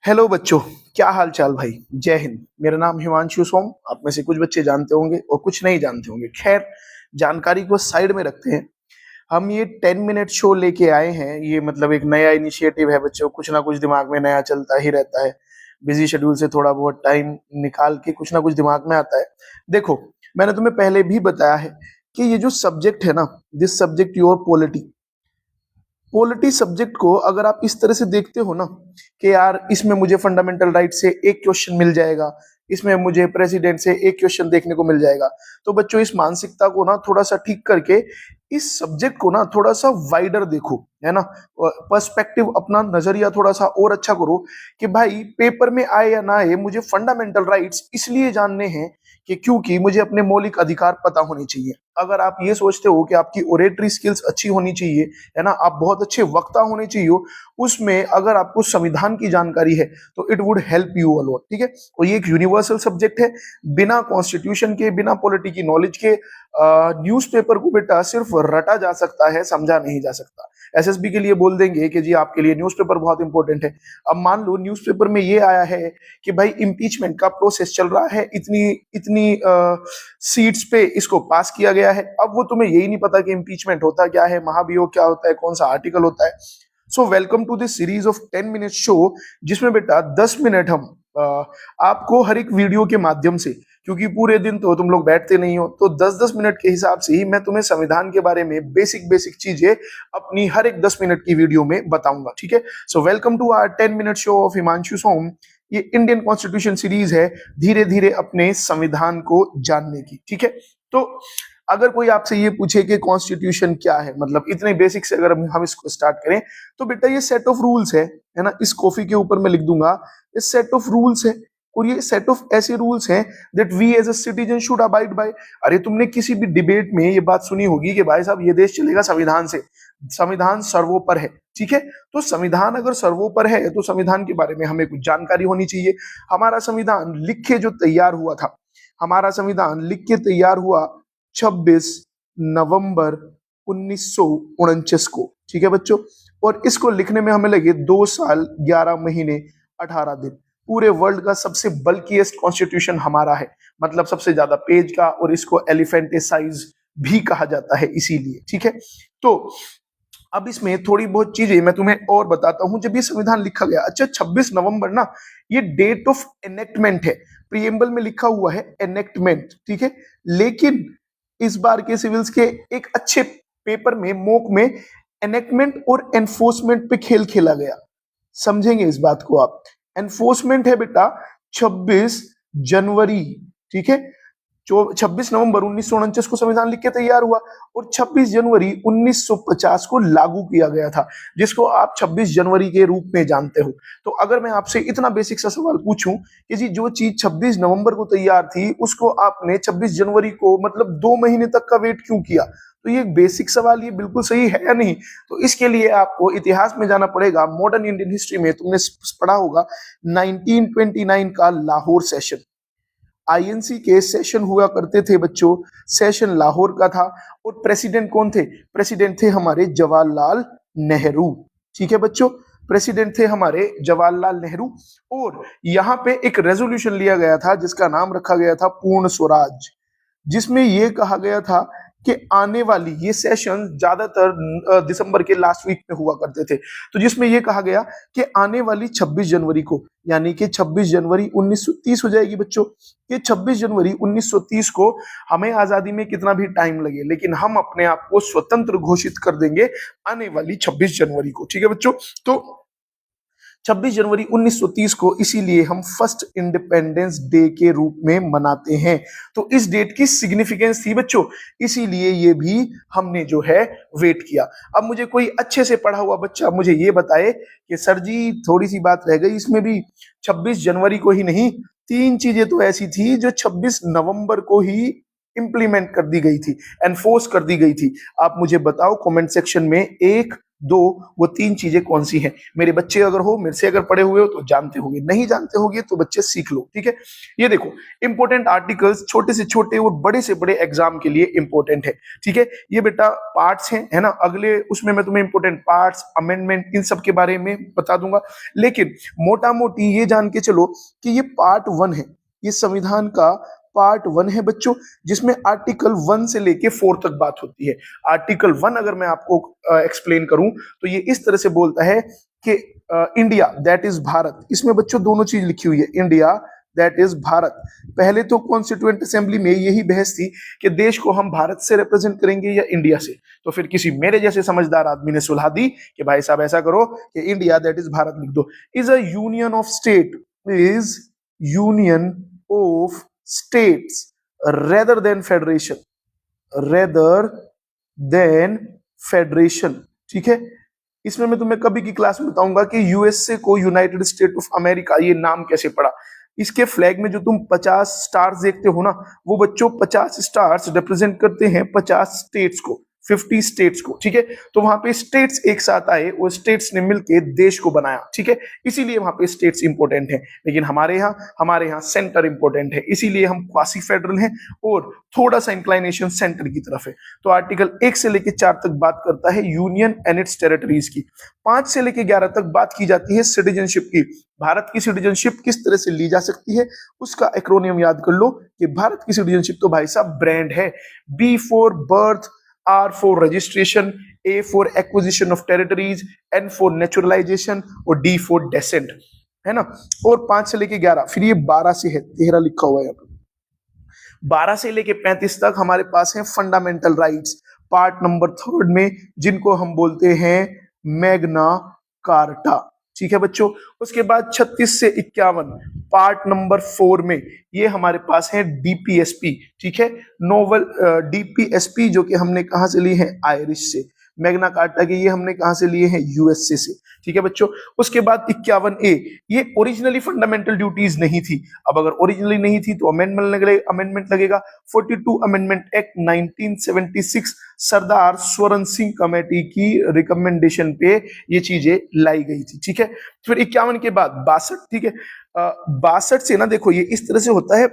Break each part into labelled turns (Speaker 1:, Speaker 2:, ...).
Speaker 1: Hello बच्चों, क्या हाल चाल भाई। जय हिंद। मेरा नाम हिमांशु सोम। आप में से कुछ बच्चे जानते होंगे और कुछ नहीं जानते होंगे। खैर, जानकारी को साइड में रखते हैं। हम ये 10 मिनट शो लेके आए हैं। ये मतलब एक नया इनिशिएटिव है बच्चों। कुछ ना कुछ दिमाग में नया चलता ही रहता है। बिजी शेड्यूल से थोड़ा बहुत टाइम निकाल के कुछ ना कुछ दिमाग में आता है। देखो, मैंने तुम्हें पहले भी बताया है कि ये जो सब्जेक्ट है ना, this subject your polity. Polity subject को अगर आप इस तरह से देखते हो ना कि यार इसमें मुझे फंडामेंटल राइट से एक क्वेश्चन मिल जाएगा, इसमें मुझे प्रेसिडेंट से एक क्वेश्चन देखने को मिल जाएगा, तो बच्चों इस मानसिकता को ना थोड़ा सा ठीक करके इस सब्जेक्ट को ना थोड़ा सा वाइडर देखो, है ना। पर्सपेक्टिव, अपना नजरिया थोड़ा सा और अच्छा करो कि भाई पेपर में आए या ना आए, मुझे फंडामेंटल राइट्स इसलिए जानने हैं कि क्योंकि मुझे अपने मौलिक अधिकार पता होने चाहिए। अगर आप ये सोचते हो कि आपकी ओरेटरी स्किल्स अच्छी होनी चाहिए, है ना, आप बहुत अच्छे वक्ता होने चाहिए, उसमें अगर आपको संविधान की जानकारी है तो it would help you a lot. ठीक है। और ये एक यूनिवर्सल सब्जेक्ट है। बिना कॉन्स्टिट्यूशन के, बिना पॉलिटी की नॉलेज के न्यूज़पेपर को बेटा सिर्फ रटा जा सकता है, समझा नहीं जा सकता। एसएसबी के लिए बोल देंगे कि जी आपके लिए न्यूज़पेपर बहुत इंपॉर्टेंट है। अब मान लो न्यूज़पेपर में ये आया है कि भाई इम्पीचमेंट का प्रोसेस चल रहा है, इतनी इतनी सीट्स पे इसको पास किया गया है। अब वो तुम्हें यही नहीं पता कि इम्पीचमेंट होता क्या है, महाभियोग क्या होता है, कौन सा आर्टिकल होता है। So welcome to this series of 10 minute show, जिसमें बेटा 10 मिनट हम आपको हर एक वीडियो के माध्यम से, क्योंकि पूरे दिन तो तुम लोग बैठते नहीं हो, तो 10-10 मिनट के हिसाब से ही मैं तुम्हें संविधान के बारे में बेसिक बेसिक चीजें अपनी हर एक 10 मिनट की वीडियो में बताऊंगा। ठीक है। So welcome to our 10 minute show of Himanshu Som. ये इंडियन कॉन्स्टिट्यूशन सीरीज है, धीरे धीरे अपने संविधान को जानने की। ठीक है। तो अगर कोई आपसे ये पूछे कि कॉन्स्टिट्यूशन क्या है, मतलब इतने बेसिक से अगर हम इसको स्टार्ट करें, तो बेटा ये सेट ऑफ रूल्स है ना। इस कॉफी के ऊपर मैं लिख दूंगा, ये सेट ऑफ रूल्स है। और ये सेट ऑफ ऐसे रूल्स हैं that we as a citizen should abide by. अरे तुमने किसी भी डिबेट में ये बात सुनी होगी कि भाई साहब ये देश चलेगा संविधान से, संविधान सर्वोपर है। ठीक है। तो संविधान अगर सर्वोपर है तो संविधान के बारे में हमें कुछ जानकारी होनी चाहिए। हमारा संविधान लिख के जो तैयार हुआ था, हमारा संविधान लिख के तैयार हुआ 26 नवंबर 1949 को। ठीक है बच्चों। और इसको लिखने में हमें लगे 2 साल 11 महीने 18 दिन। पूरे वर्ल्ड का सबसे बल्किएस्ट कॉन्स्टिट्यूशन हमारा है, मतलब सबसे ज्यादा पेज का, और इसको एलिफेंटेसाइज भी कहा जाता है इसीलिए। ठीक है। तो अब इसमें थोड़ी बहुत चीजें मैं तुम्हें और बताता हूं। जब ये संविधान लिखा गया, अच्छा 26 नवंबर ना, ये डेट ऑफ एनेक्टमेंट है। प्रिएम्बल में लिखा हुआ है एनेक्टमेंट। ठीक है। लेकिन इस बार के सिविल्स के एक अच्छे पेपर में, मॉक में, एनेक्टमेंट और एनफोर्समेंट पे खेल खेला गया। समझेंगे इस बात को आप। एनफोर्समेंट है बेटा 26 जनवरी। ठीक है। 26 नवंबर 1949 को संविधान लिख के तैयार हुआ, और 26 जनवरी 1950 को लागू किया गया था, जिसको आप 26 जनवरी के रूप में जानते हो। तो अगर मैं आपसे इतना बेसिक सा सवाल पूछूं कि जी जो चीज 26 नवंबर को तैयार थी, उसको आपने 26 जनवरी को, मतलब 2 महीने तक का वेट क्यों किया, तो ये बेसिक सवाल, ये बिल्कुल सही है या नहीं। तो इसके लिए आपको इतिहास में जाना पड़ेगा। मॉडर्न इंडियन हिस्ट्री में तुमने पढ़ा होगा 1929 का लाहौर सेशन। आईएनसी के सेशन हुआ करते थे बच्चों। सेशन लाहौर का था। और प्रेसिडेंट कौन थे? प्रेसिडेंट थे हमारे जवाहरलाल नेहरू। ठीक है बच्चों। प्रेसिडेंट थे हमारे जवाहरलाल नेहरू। और यहाँ पे एक रेजोल्यूशन लिया गया था जिसका नाम रखा गया था पूर्ण स्वराज, जिसमें यह कहा गया था कि आने वाली, ये सेशन ज्यादातर दिसंबर के लास्ट वीक में हुआ करते थे, तो जिसमें यह कहा गया कि आने वाली 26 जनवरी को, यानी कि 26 जनवरी 1930 हो जाएगी बच्चों, कि 26 जनवरी 1930 को हमें आजादी में कितना भी टाइम लगे, लेकिन हम अपने आप को स्वतंत्र घोषित कर देंगे आने वाली 26 जनवरी को। ठीक है बच्चों। तो 26 जनवरी 1930 को इसीलिए हम फर्स्ट इंडिपेंडेंस डे के रूप में मनाते हैं। तो इस डेट की सिग्निफिकेंस थी बच्चों, इसीलिए ये भी हमने जो है वेट किया। अब मुझे कोई अच्छे से पढ़ा हुआ बच्चा मुझे ये बताए कि सर जी थोड़ी सी बात रह गई, इसमें भी 26 जनवरी को ही नहीं, 3 चीजें तो ऐसी थी जो 26 नवंबर को ही इंप्लीमेंट कर दी गई थी, एनफोर्स कर दी गई थी। आप मुझे बताओ कमेंट सेक्शन में, 1, दो, वो तीन चीजें कौन सी हैं? मेरे बच्चे अगर हो, मेरे से अगर पढ़े हुए हो तो जानते होंगे, नहीं जानते होंगे तो बच्चे सीख लो, ठीक है। ये देखो, इंपॉर्टेंट आर्टिकल्स छोटे से छोटे और बड़े से बड़े एग्जाम के लिए इंपॉर्टेंट है, ठीक है। ये बेटा पार्ट्स हैं, है ना, अगले उसमें मैं तुम्हें इंपॉर्टेंट पार्ट्स, अमेंडमेंट, इन सब के बारे में बता दूंगा। लेकिन मोटा मोटी ये जान के चलो कि ये पार्ट 1 है, ये संविधान का पार्ट 1 है बच्चों, जिसमें आर्टिकल 1 से लेके 4 तक बात होती है। आर्टिकल 1 अगर मैं आपको एक्सप्लेन करूं तो ये इस तरह से बोलता है कि इंडिया दैट इज भारत, इसमें बच्चों दोनों चीज लिखी हुई है, इंडिया दैट इज भारत। पहले तो कॉन्स्टिट्यूएंट असेंबली में यही बहस थी कि देश को हम भारत से रिप्रेजेंट करेंगे या इंडिया से, तो फिर किसी मेरे जैसे समझदार आदमी ने सुलहा दी कि भाई साहब ऐसा करो कि इंडिया दैट इज भारत लिख दो। Is a union of state, is union of states rather than federation, rather than federation, ठीक है। इसमें मैं तुम्हें कभी की क्लास में बताऊंगा कि यूएसए को यूनाइटेड स्टेट ऑफ अमेरिका ये नाम कैसे पड़ा। इसके फ्लैग में जो तुम 50 स्टार्स देखते हो ना, वो बच्चों 50 स्टार्स रिप्रेजेंट करते हैं 50 स्टेट्स को, 50 स्टेट्स को, ठीक है। तो वहां पे स्टेट्स एक साथ आए और स्टेट्स ने मिलके देश को बनाया, ठीक है, इसीलिए वहां पे स्टेट्स इंपॉर्टेंट है। लेकिन हमारे यहाँ सेंटर इंपॉर्टेंट है, इसीलिए हम क्वासी फेडरल हैं और थोड़ा सा इंक्लाइनेशन सेंटर की तरफ है। तो आर्टिकल 1 से लेके 4 तक बात करता है यूनियन एंड इट्स टेरिटरीज की। 5 से लेके 11 तक बात की जाती है सिटीजनशिप की। भारत की सिटीजनशिप किस तरह से ली जा सकती है, उसका एक्रोनियम याद कर लो कि भारत की सिटीजनशिप तो भाई साहब ब्रांड है, B for birth, R for registration, A for acquisition of territories, N for naturalization और D for descent, है ना। और 5 से लेके 11, फिर ये 12 से है, 13 लिखा हुआ है यहाँ पे। 12 से लेके 35 तक हमारे पास है फंडामेंटल राइट्स, पार्ट नंबर 3 में, जिनको हम बोलते हैं मैग्ना कार्टा, ठीक है बच्चों। उसके बाद 36 से 51 पार्ट नंबर 4 में ये हमारे पास है डीपीएसपी, ठीक है, नोवल डीपीएसपी, जो कि हमने कहां से लिए हैं, आयरिश से। मैग्ना कार्टा के ये हमने कहां से लिए हैं, यूएसए से, ठीक है बच्चों। उसके बाद 51A, ये ओरिजिनली फंडामेंटल ड्यूटीज नहीं थी, अब अगर ओरिजिनली नहीं थी तो अमेंडमेंट लगेगा। 42 अमेंडमेंट एक्ट 1976 सरदार स्वरण सिंह कमेटी की रिकमेंडेशन पे ये चीजें लाई गई थी, ठीक है। फिर 51 के बाद 62, ठीक है। 62 से ना देखो ये इस तरह से होता है,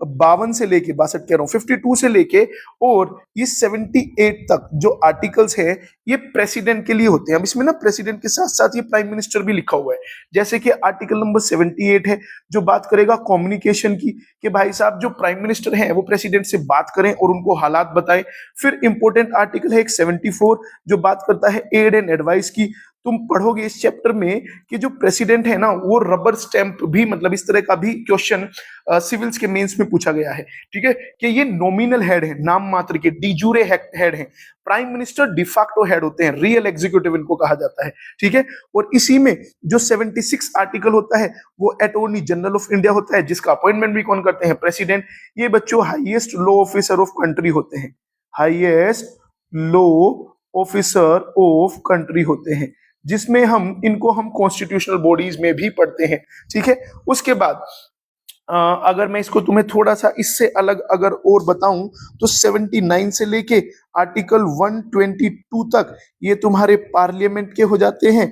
Speaker 1: 52 से लेके 62 कह रहा हूं, 52 से लेके और ये 78 तक जो आर्टिकल्स है ये प्रेसिडेंट के लिए होते हैं। अब इसमें ना प्रेसिडेंट के साथ साथ ये प्राइम मिनिस्टर भी लिखा हुआ है। जैसे कि आर्टिकल नंबर 78 है जो बात करेगा कम्युनिकेशन की, कि भाई साहब जो प्राइम मिनिस्टर हैं वो प्रेसिडेंट से बात करें और उनको हालात बताएं। फिर इंपॉर्टेंट आर्टिकल है एक 74 जो बात करता है एड एंड एडवाइस की। तुम पढ़ोगे इस चैप्टर में कि जो प्रेसिडेंट है ना वो रबर स्टैंप भी, मतलब इस तरह का भी क्वेश्चन सिविल्स के मेंस में पूछा गया है, ठीक है, कि ये नॉमिनल हेड है, नाम मात्र के, डिजूरे हेड है। प्राइम मिनिस्टर डिफैक्टो हेड होते हैं, रियल एग्जीक्यूटिव इनको कहा जाता है, ठीक है। और इसी में जो 76 आर्टिकल होता है वो अटॉर्नी जनरल ऑफ इंडिया होता है, जिसका अपॉइंटमेंट भी कौन करते हैं, प्रेसिडेंट। ये बच्चों highest law officer of country होते हैं, highest law officer of country होते हैं, जिसमें हम इनको हम कॉन्स्टिट्यूशनल बॉडीज में भी पढ़ते हैं, ठीक है। उसके बाद अगर मैं इसको तुम्हें थोड़ा सा इससे अलग अगर और बताऊं तो 79 से लेके आर्टिकल 122 तक ये तुम्हारे पार्लियामेंट के हो जाते हैं,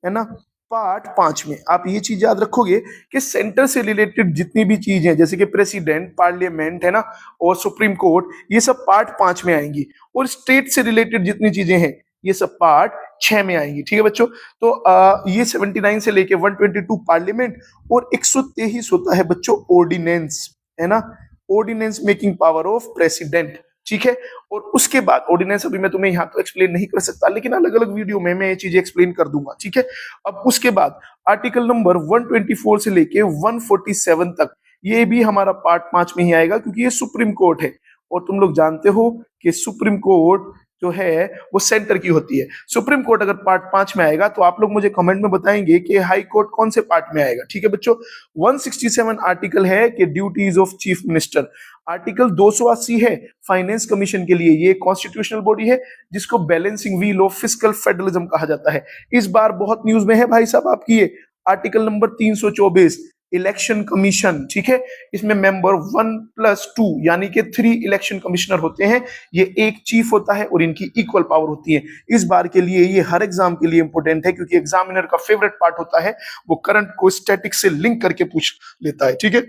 Speaker 1: है ना। पार्ट 5 में आप ये चीज याद रखोगे कि सेंटर से रिलेटेड जितनी भी चीज है, जैसे कि प्रेसिडेंट, पार्लियामेंट, है ना, और सुप्रीम कोर्ट, ये सब पार्ट 5 में आएंगी। और स्टेट से रिलेटेड जितनी चीजें हैं ये सब पार्ट 6 में आएंगी, ठीक है बच्चों। तो ये 79 से लेके 122 पार्लियामेंट और 123 होता है बच्चों ऑर्डिनेंस, है ना, ordinance making power of president, ठीक है। और उसके बाद ऑर्डिनेंस अभी मैं तुम्हें यहाँ तो एक्सप्लेन नहीं कर सकता, लेकिन अलग अलग वीडियो में मैं ये चीजें एक्सप्लेन कर दूंगा, ठीक है। अब उसके बाद आर्टिकल नंबर 124 से लेके 147 तक ये भी हमारा पार्ट 5 में ही आएगा, क्योंकि ये सुप्रीम कोर्ट है और तुम लोग जानते हो कि सुप्रीम कोर्ट जो है वो सेंटर की होती है। सुप्रीम कोर्ट अगर पार्ट 5 में आएगा तो आप लोग मुझे कमेंट में बताएंगे कि हाई कोर्ट कौन से पार्ट में आएगा, ठीक है बच्चों। 167 आर्टिकल है कि duties of chief minister. Article 280 है फाइनेंस कमीशन के लिए, ये कॉन्स्टिट्यूशनल बॉडी है जिसको balancing wheel of fiscal federalism कहा जाता है। इस बार बहुत न्यूज में है भाई साहब आपकी ये आर्टिकल नंबर 324, इलेक्शन कमीशन, ठीक है, इसमें मेंबर 1+2 यानी कि 3 इलेक्शन कमिश्नर होते हैं। ये एक चीफ होता है और इनकी इक्वल पावर होती है। इस बार के लिए ये हर एग्जाम के लिए इंपॉर्टेंट है, क्योंकि एग्जामिनर का फेवरेट पार्ट होता है, वो करंट को स्टैटिक से लिंक करके पूछ लेता है, ठीक है।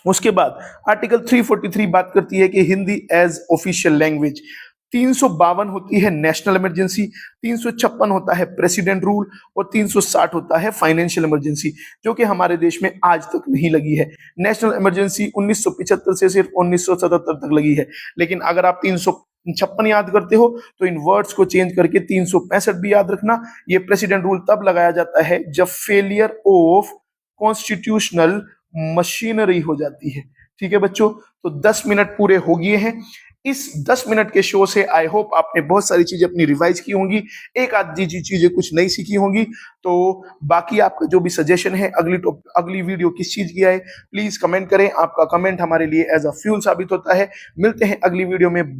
Speaker 1: उसके बाद आर्टिकल 343 बात करती है कि हिंदी एज ऑफिशियल लैंग्वेज। 352 होती है नेशनल इमरजेंसी, 356 होता है प्रेसिडेंट रूल और 360 होता है फाइनेंशियल इमरजेंसी, जो कि हमारे देश में आज तक नहीं लगी है। नेशनल इमरजेंसी 1975 से सिर्फ 1977 तक लगी है। लेकिन अगर आप 356 याद करते हो तो इन वर्ड्स को चेंज करके 365 भी याद रखना। ये प्रेसिडेंट रूल तब लगाया जाता है जब फेलियर ऑफ कॉन्स्टिट्यूशनल मशीनरी हो जाती है, ठीक है बच्चों। तो 10 मिनट पूरे हो गए हैं। इस 10 मिनट के शो से आई होप आपने बहुत सारी चीजें अपनी रिवाइज की होंगी, एक आधी चीजें कुछ नई सीखी होंगी। तो बाकी आपका जो भी सजेशन है, अगली वीडियो किस चीज की आए, प्लीज कमेंट करें। आपका कमेंट हमारे लिए एज अ फ्यूल साबित होता है। मिलते हैं अगली वीडियो में।